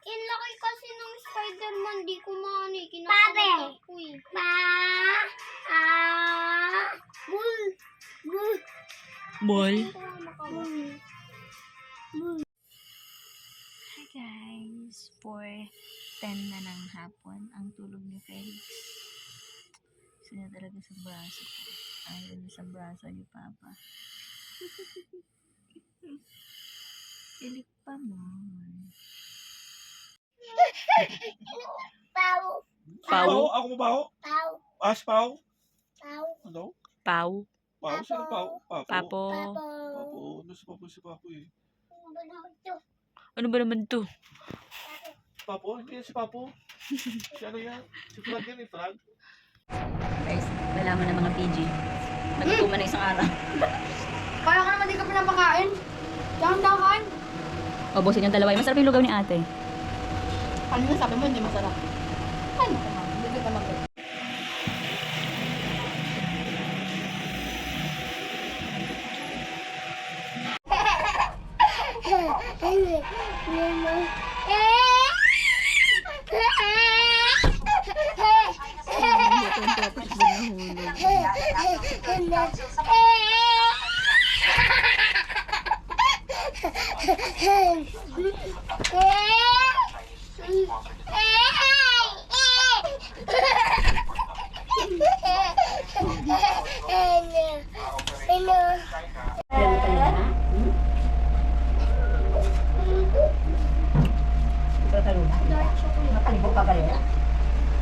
In laki kasi ng Spider-Man, di ko maano eh. Kinakalat ako eh. Ball. Hi guys, 4:10 na ng hapon ang tulog ni Felix. Gusto niya talaga sa braso ko. Ayaw niya sa braso ni Papa. Pilik pa mo. Pau. Pau. Ako mabaho? Pau. As Pau? Pau. Ano? Pau. Pau? Sino Pau? Papo? Papo. Papo. Ano si Papo? Si Papo eh. Ano ba naman to? Papo? Hindi yan si Papo. Si ano yan? Si Frag yan eh, Frag. Guys, nalaman ng mga PG. Nagtutuman na isang araw. Kaya ka naman di ka pinapakain. Diyan daw kain. Ubusin yung dalawa. Masarap yung lugaw ni ate. Kanina sabi mo hindi masarap. Ano ka man? Hindi ka mag-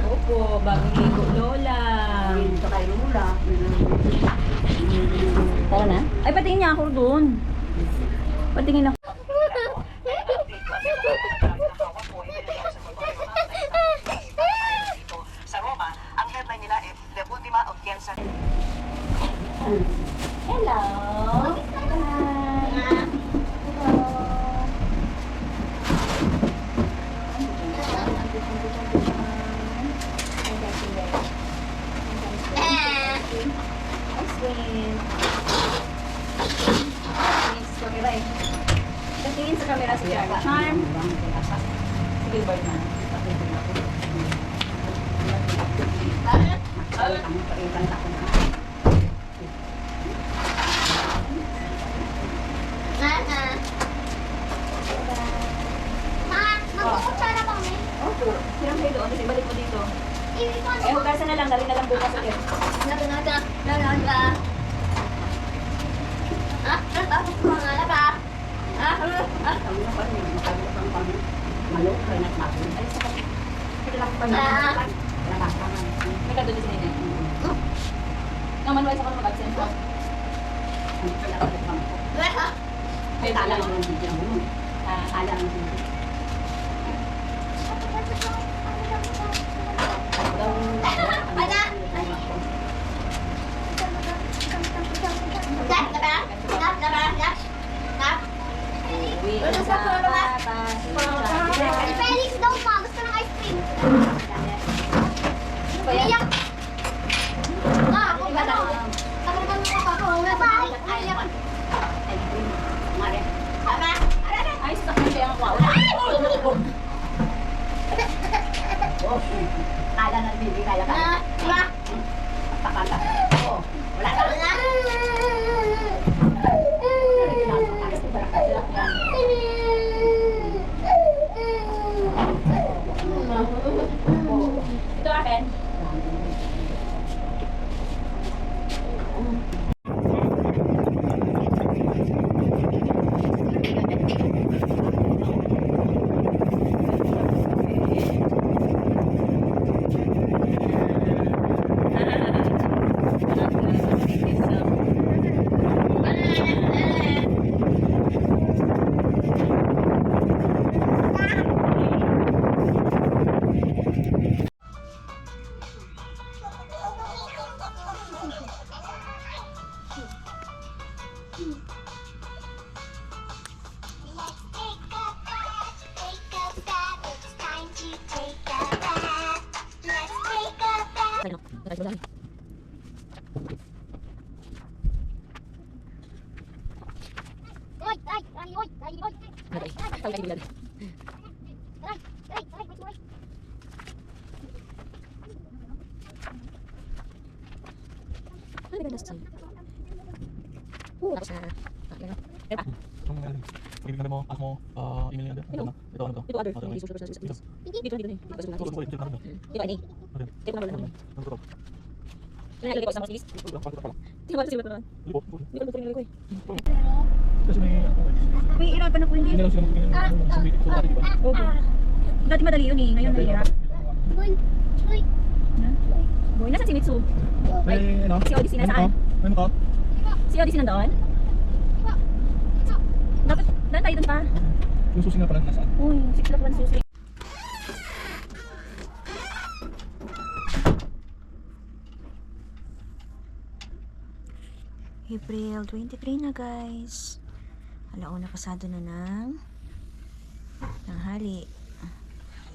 Opo, bagong ligo, Lola. Tara na. Ay, patingin niya ako doon. Patingin ako. Sa Roma, ang headline nila ay The Ultima Audienza. Hello. Tingin sa camera si Charm. Sige, Birdman. Magkukutsara ba kami? Opo. Siram kayo doon. Kasi balik mo dito. Iwan Eh, hugasan na lang. Dali na lang bukas ulit. Nada. Ah, tapos ko nga na ba? Ah, May kadulis na yun. Naman, wala sa kong mag-absent ko. May tala lang. Tala lang. Uwi ka sa patas. Felix daw ma, gusto ng ice cream. Iyak. Ma, ako ba daw? Tagal ka mga papawala. Iyak. Ama. Ay, sa kanya siya ang wala. Kala ng bibi, kaya ka. Ma. Pakata. Wala ka. Ito akin. lasing. Tapos na. Ang ano, ibig mo, mo, email niya. Ito, ano to? Ito other. Other, Hindi okay. social services. Ito. Dito. Dito Sorry, sorry, check namin. Dito ID. Okay. Dito na wala. Ano to? Ito na ilagay ko sa mga list. Pasok pala. Dito ba sila pa? Libo. Dito ko ilagay ko eh. Kasi may, May ilan pa na po hindi hindi. lang sila magpapagay sa meeting ko dati, di ba? Opo. Dati madali yun eh. Ngayon mahirap. Boy, nasan si Mitsu? May, ano? Si Odyssey na saan? May mukha? Si Odyssey nandoon? Dapat, daan tayo dun pa. Yung susi nga pala nasaan? Uy, 6 na pa susi. April 23 na guys. Alauna pasado na ng tanghali.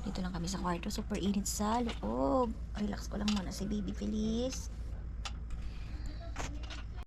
Dito lang kami sa kwarto. Super init sa loob. Relax ko lang muna si Baby Feliz.